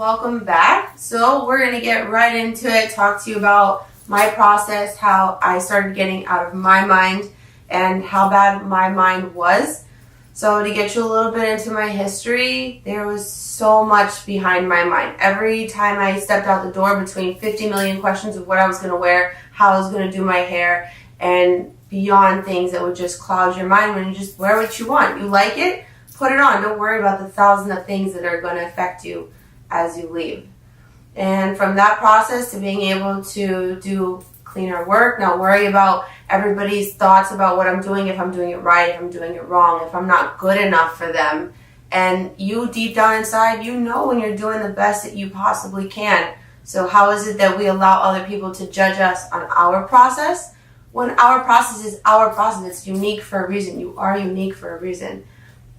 welcome back. So we're going to get right into it, talk to you about my process, how I started getting out of my mind and how bad my mind was. So to get you a little bit into my history, there was so much behind my mind. Every time I stepped out the door, between 50 million questions of what I was going to wear, how I was going to do my hair, and beyond things that would just cloud your mind when you just wear what you want. You like it? Put it on. Don't worry about the thousand of things that are going to affect you as you leave. And from that process to being able to do cleaner work, not worry about everybody's thoughts about what I'm doing, if I'm doing it right, if I'm doing it wrong, if I'm not good enough for them. And you deep down inside, you know when you're doing the best that you possibly can. So how is it that we allow other people to judge us on our process when our process is our process? It's unique for a reason. You are unique for a reason.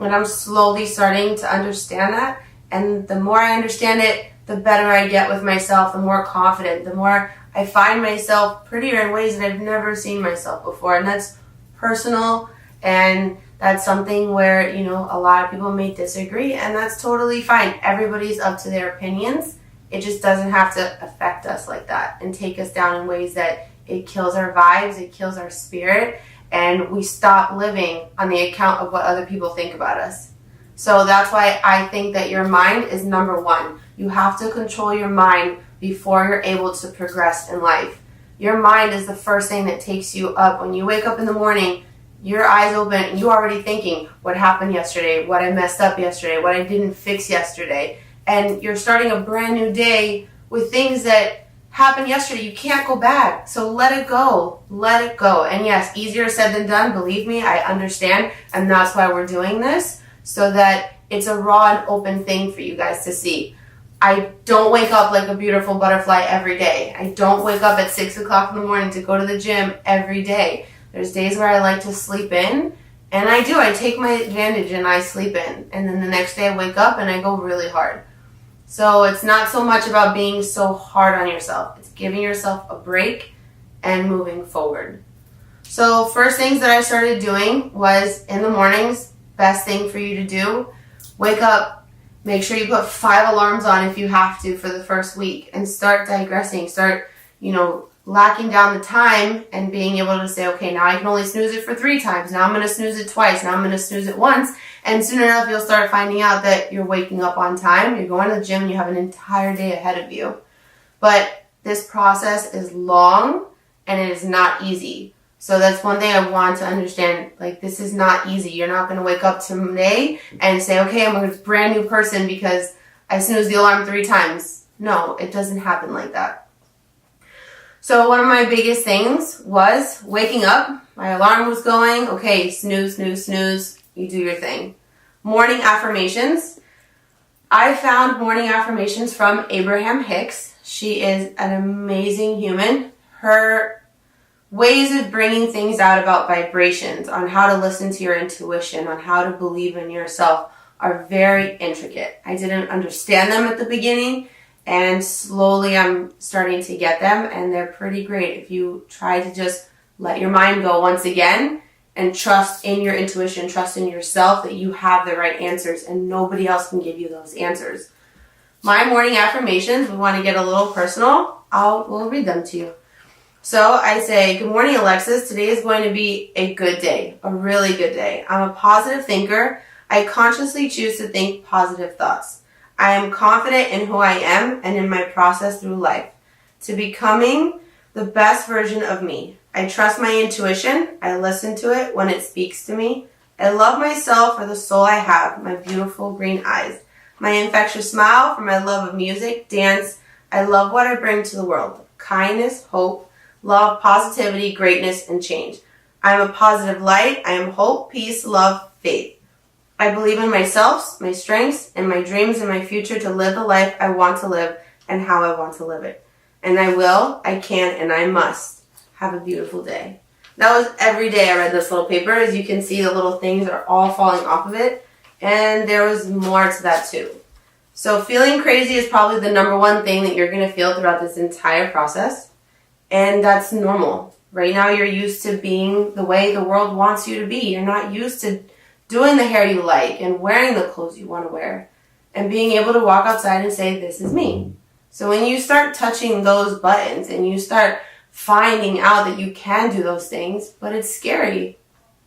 And I'm slowly starting to understand that. And the more I understand it, the better I get with myself, the more confident, the more I find myself prettier in ways that I've never seen myself before. And that's personal, and that's something where, a lot of people may disagree, and that's totally fine. Everybody's up to their opinions. It just doesn't have to affect us like that and take us down in ways that it kills our vibes, it kills our spirit, and we stop living on the account of what other people think about us. So that's why I think that your mind is number one. You have to control your mind before you're able to progress in life. Your mind is the first thing that takes you up. When you wake up in the morning, your eyes open, and you're already thinking, what happened yesterday, what I messed up yesterday, what I didn't fix yesterday. And you're starting a brand new day with things that happened yesterday. You can't go back. So let it go. Let it go. And yes, easier said than done. Believe me, I understand. And that's why we're doing this, so that it's a raw and open thing for you guys to see. I don't wake up like a beautiful butterfly every day. I don't wake up at 6 o'clock in the morning to go to the gym every day. There's days where I like to sleep in, and I do. I take my advantage and I sleep in. And then the next day I wake up and I go really hard. So it's not so much about being so hard on yourself. It's giving yourself a break and moving forward. So first things that I started doing was, in the mornings, best thing for you to do, wake up. Make sure you put 5 alarms on if you have to for the first week, and start digressing. Start, locking down the time and being able to say, okay, now I can only snooze it for 3 times. Now I'm going to snooze it twice. Now I'm going to snooze it once. And soon enough, you'll start finding out that you're waking up on time. You're going to the gym and you have an entire day ahead of you. But this process is long and it is not easy. So that's one thing I want to understand. This is not easy. You're not going to wake up today and say, okay, I'm a brand new person because I snoozed the alarm 3 times. No, it doesn't happen like that. So one of my biggest things was waking up. My alarm was going. Okay, snooze, snooze, snooze. You do your thing. Morning affirmations. I found morning affirmations from Abraham Hicks. She is an amazing human. Her ways of bringing things out about vibrations, on how to listen to your intuition, on how to believe in yourself, are very intricate. I didn't understand them at the beginning, and slowly I'm starting to get them, and they're pretty great. If you try to just let your mind go once again and trust in your intuition, trust in yourself that you have the right answers and nobody else can give you those answers. My morning affirmations, we want to get a little personal. We'll read them to you. So I say, good morning, Alexis. Today is going to be a good day, a really good day. I'm a positive thinker. I consciously choose to think positive thoughts. I am confident in who I am and in my process through life, to becoming the best version of me. I trust my intuition. I listen to it when it speaks to me. I love myself for the soul I have, my beautiful green eyes, my infectious smile, for my love of music, dance. I love what I bring to the world: kindness, hope, love, positivity, greatness, and change. I am a positive light. I am hope, peace, love, faith. I believe in myself, my strengths, and my dreams and my future to live the life I want to live and how I want to live it. And I will, I can, and I must. Have a beautiful day. That was every day I read this little paper. As you can see, the little things are all falling off of it. And there was more to that too. So feeling crazy is probably the number one thing that you're going to feel throughout this entire process. And that's normal. Right now you're used to being the way the world wants you to be. You're not used to doing the hair you like and wearing the clothes you want to wear. and being able to walk outside and say, this is me. So when you start touching those buttons and you start finding out that you can do those things, but it's scary.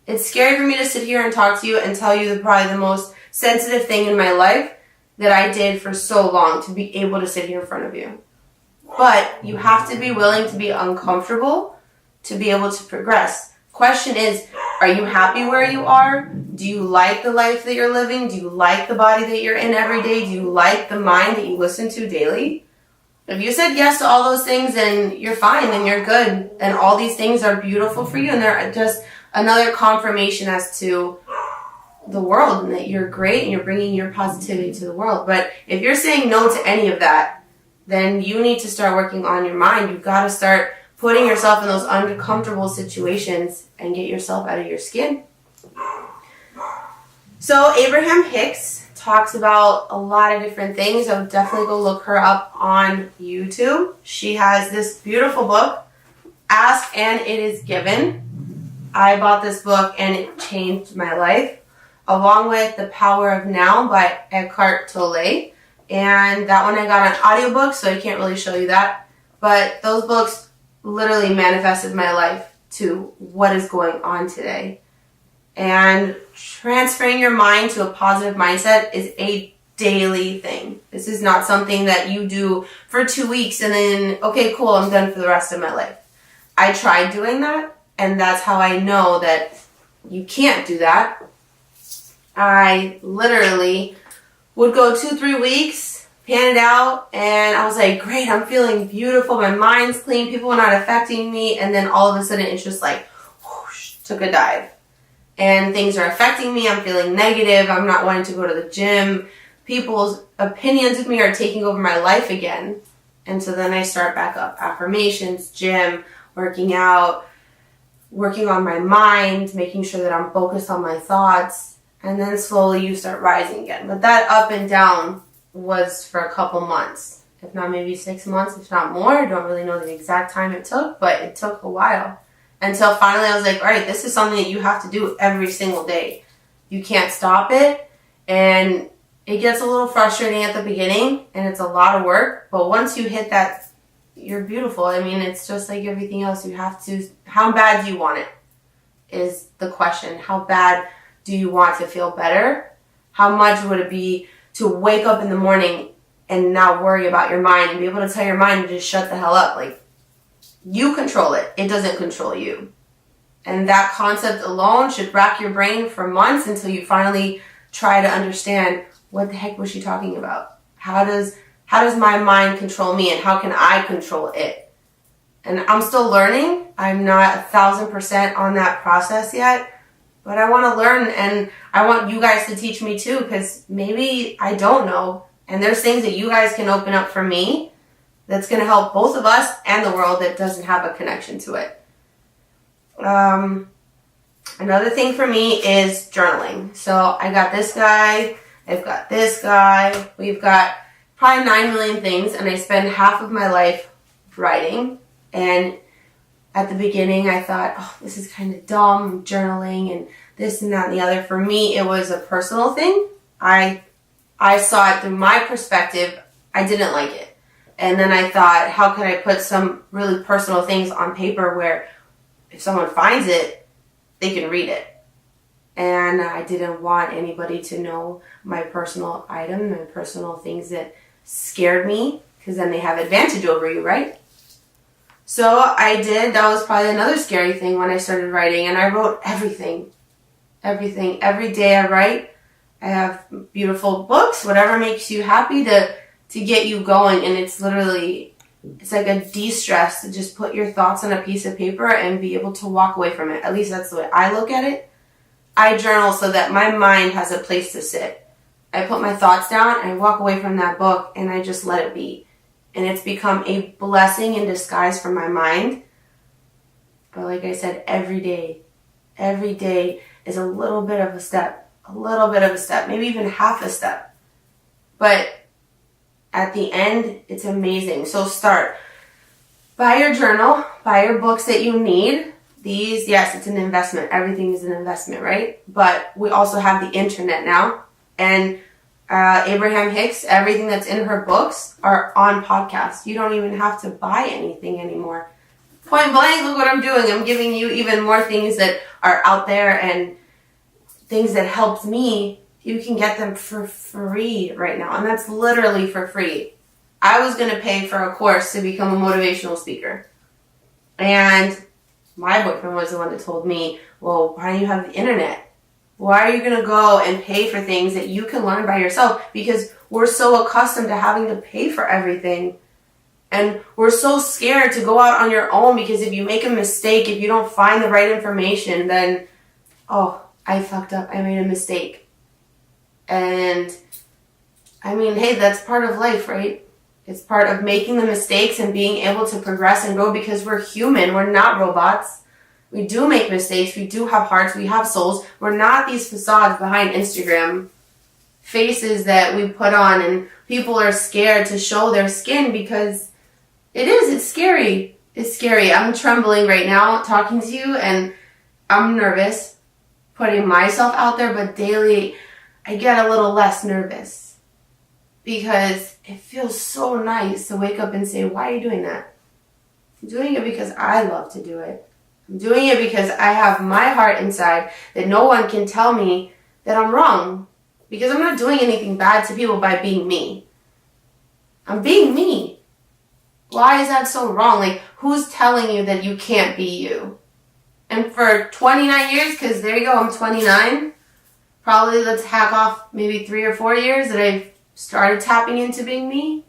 It's scary for me to sit here and talk to you and tell you probably the most sensitive thing in my life that I did for so long, to be able to sit here in front of you. But you have to be willing to be uncomfortable to be able to progress. Question is, are you happy where you are? Do you like the life that you're living? Do you like the body that you're in every day? Do you like the mind that you listen to daily? If you said yes to all those things, then you're fine, then you're good. And all these things are beautiful for you, and they're just another confirmation as to the world, and that you're great and you're bringing your positivity to the world. But if you're saying no to any of that, then you need to start working on your mind. You've got to start putting yourself in those uncomfortable situations and get yourself out of your skin. So Abraham Hicks talks about a lot of different things. I would definitely go look her up on YouTube. She has this beautiful book, Ask and It Is Given. I bought this book and it changed my life, along with The Power of Now by Eckhart Tolle. And that one I got on audiobook, so I can't really show you that. But those books literally manifested my life to what is going on today. And transferring your mind to a positive mindset is a daily thing. This is not something that you do for 2 weeks and then, okay, cool, I'm done for the rest of my life. I tried doing that, and that's how I know that you can't do that. I literally would go 2-3 weeks, pan it out, and I was like, great, I'm feeling beautiful, my mind's clean, people are not affecting me, and then all of a sudden it's just like, whoosh, took a dive. And things are affecting me, I'm feeling negative, I'm not wanting to go to the gym, people's opinions of me are taking over my life again. And so then I start back up, affirmations, gym, working out, working on my mind, making sure that I'm focused on my thoughts, and then slowly you start rising again. But that up and down was for a couple months, if not maybe 6 months, if not more. I don't really know the exact time it took, but it took a while. Until finally I was like, all right, this is something that you have to do every single day. You can't stop it, and it gets a little frustrating at the beginning, and it's a lot of work, but once you hit that, you're beautiful. I mean, it's just like everything else. You have to, how bad do you want it is the question. How bad do you want to feel better? How much would it be to wake up in the morning and not worry about your mind and be able to tell your mind to just shut the hell up? Like, you control it. It doesn't control you. And that concept alone should rack your brain for months until you finally try to understand, what the heck was she talking about? How does my mind control me, and how can I control it? And I'm still learning. I'm not 1,000% on that process yet, but I want to learn, and I want you guys to teach me too, because maybe I don't know, and there's things that you guys can open up for me that's going to help both of us and the world that doesn't have a connection to it. Another thing for me is journaling. So I got this guy, I've got this guy, we've got probably 9 million things, and I spend half of my life writing. And at the beginning I thought, oh, this is kind of dumb, journaling and this and that and the other. For me, it was a personal thing. I saw it through my perspective. I didn't like it. And then I thought, how can I put some really personal things on paper where if someone finds it, they can read it? And I didn't want anybody to know my personal item, my personal things that scared me, because then they have advantage over you, right? So I did. That was probably another scary thing when I started writing, and I wrote everything. Everything. Every day I write. I have beautiful books, whatever makes you happy to get you going, and it's literally, it's like a de-stress to just put your thoughts on a piece of paper and be able to walk away from it. At least that's the way I look at it. I journal so that my mind has a place to sit. I put my thoughts down and I walk away from that book and I just let it be. And it's become a blessing in disguise for my mind. But like I said, every day is a little bit of a step, maybe even half a step. But at the end, it's amazing. So start. Buy your journal, buy your books that you need. These, yes, it's an investment. Everything is an investment, right? But we also have the internet now. And Abraham Hicks, everything that's in her books are on podcasts. You don't even have to buy anything anymore. Point blank, look what I'm doing. I'm giving you even more things that are out there and things that helped me. You can get them for free right now. And that's literally for free. I was going to pay for a course to become a motivational speaker. And my boyfriend was the one that told me, well, why don't you have the internet? Why are you going to go and pay for things that you can learn by yourself? Because we're so accustomed to having to pay for everything. And we're so scared to go out on your own because if you make a mistake, if you don't find the right information, then, oh, I fucked up. I made a mistake. And, I mean, hey, that's part of life, right? It's part of making the mistakes and being able to progress and grow because we're human. We're not robots. We do make mistakes. We do have hearts. We have souls. We're not these facades behind Instagram, faces that we put on, and people are scared to show their skin because it's scary. It's scary. I'm trembling right now talking to you, and I'm nervous putting myself out there, but daily I get a little less nervous because it feels so nice to wake up and say, why are you doing that? I'm doing it because I love to do it. I'm doing it because I have my heart inside that no one can tell me that I'm wrong. Because I'm not doing anything bad to people by being me. I'm being me. Why is that so wrong? Like, who's telling you that you can't be you? And for 29 years, because there you go, I'm 29. Probably let's hack off maybe 3 or 4 years that I've started tapping into being me.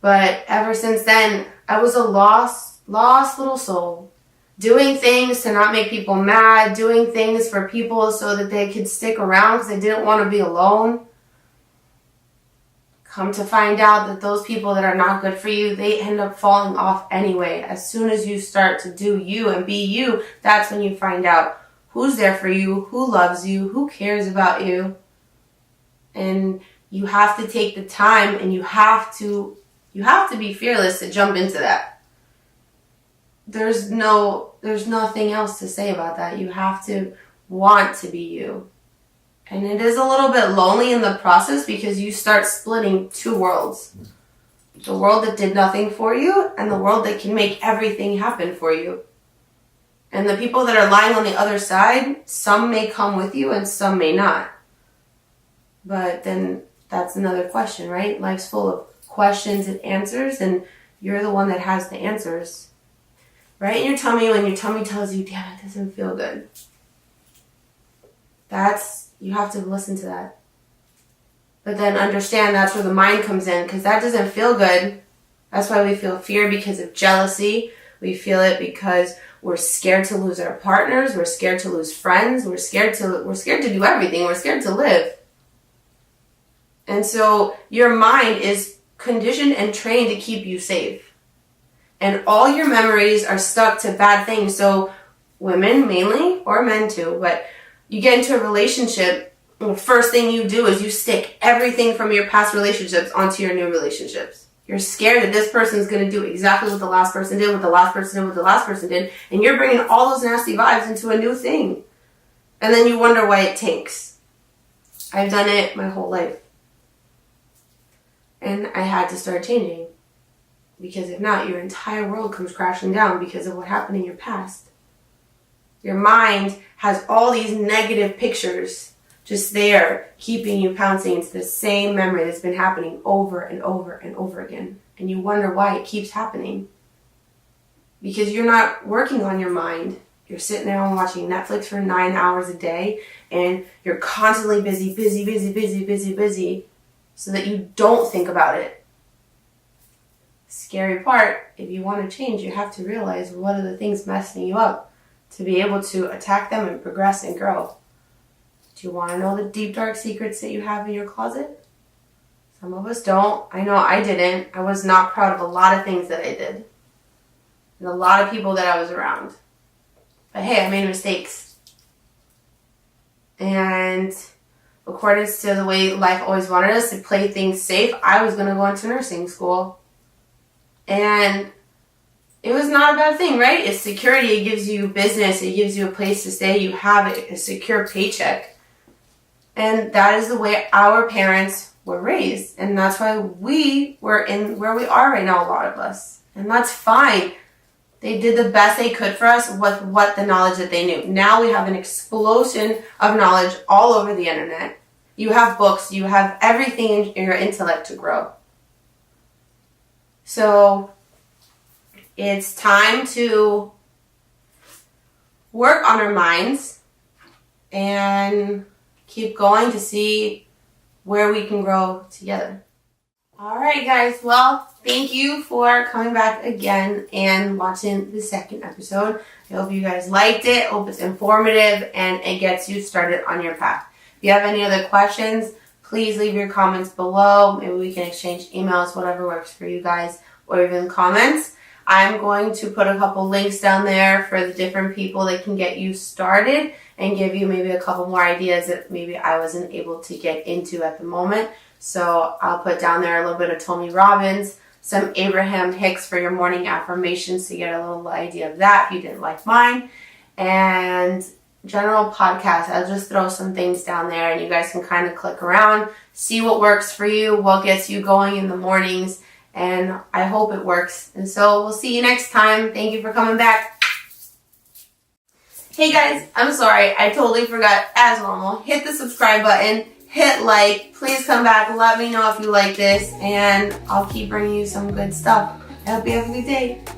But ever since then, I was a lost little soul. Doing things to not make people mad, doing things for people so that they could stick around because they didn't want to be alone. Come to find out that those people that are not good for you, they end up falling off anyway. As soon as you start to do you and be you, that's when you find out who's there for you, who loves you, who cares about you. And you have to take the time and you have to be fearless to jump into that. There's nothing else to say about that. You have to want to be you. And it is a little bit lonely in the process because you start splitting two worlds. The world that did nothing for you and the world that can make everything happen for you. And the people that are lying on the other side, some may come with you and some may not. But then that's another question, right? Life's full of questions and answers, and you're the one that has the answers. Right in your tummy, when your tummy tells you, damn, it doesn't feel good. You have to listen to that. But then understand that's where the mind comes in, because that doesn't feel good. That's why we feel fear, because of jealousy. We feel it because we're scared to lose our partners. We're scared to lose friends. We're scared to do everything. We're scared to live. And so your mind is conditioned and trained to keep you safe. And all your memories are stuck to bad things. So women mainly, or men too, but you get into a relationship, the first thing you do is you stick everything from your past relationships onto your new relationships. You're scared that this person is going to do exactly what the last person did, what the last person did, what the last person did, and you're bringing all those nasty vibes into a new thing. And then you wonder why it tanks. I've done it my whole life. And I had to start changing. Because if not, your entire world comes crashing down because of what happened in your past. Your mind has all these negative pictures just there, keeping you pouncing into the same memory that's been happening over and over and over again. And you wonder why it keeps happening. Because you're not working on your mind. You're sitting there and watching Netflix for 9 hours a day, and you're constantly busy, so that you don't think about it. Scary part, if you want to change, you have to realize what are the things messing you up to be able to attack them and progress and grow. Do you want to know the deep, dark secrets that you have in your closet? Some of us don't. I know I didn't. I was not proud of a lot of things that I did. And a lot of people that I was around. But hey, I made mistakes. And according to the way life always wanted us to play things safe, I was going to go into nursing school. And it was not a bad thing, right? It's security. It gives you business. It gives you a place to stay. You have a secure paycheck. And that is the way our parents were raised. And that's why we were in where we are right now, a lot of us. And that's fine. They did the best they could for us with what the knowledge that they knew. Now we have an explosion of knowledge all over the internet. You have books, you have everything in your intellect to grow. So it's time to work on our minds and keep going to see where we can grow together. All right, guys. Well, thank you for coming back again and watching the second episode. I hope you guys liked it. I hope it's informative and it gets you started on your path. If you have any other questions, please leave your comments below. Maybe we can exchange emails, whatever works for you guys, or even comments. I'm going to put a couple links down there for the different people that can get you started and give you maybe a couple more ideas that maybe I wasn't able to get into at the moment. So I'll put down there a little bit of Tony Robbins, some Abraham Hicks for your morning affirmations to get a little idea of that if you didn't like mine. And general podcast. I'll just throw some things down there and you guys can kind of click around, see what works for you, what gets you going in the mornings, and I hope it works. And so we'll see you next time. Thank you for coming back. Hey guys, I'm sorry, I totally forgot, as normal, hit the subscribe button, hit like, please come back, let me know if you like this, and I'll keep bringing you some good stuff. I hope you have a good day.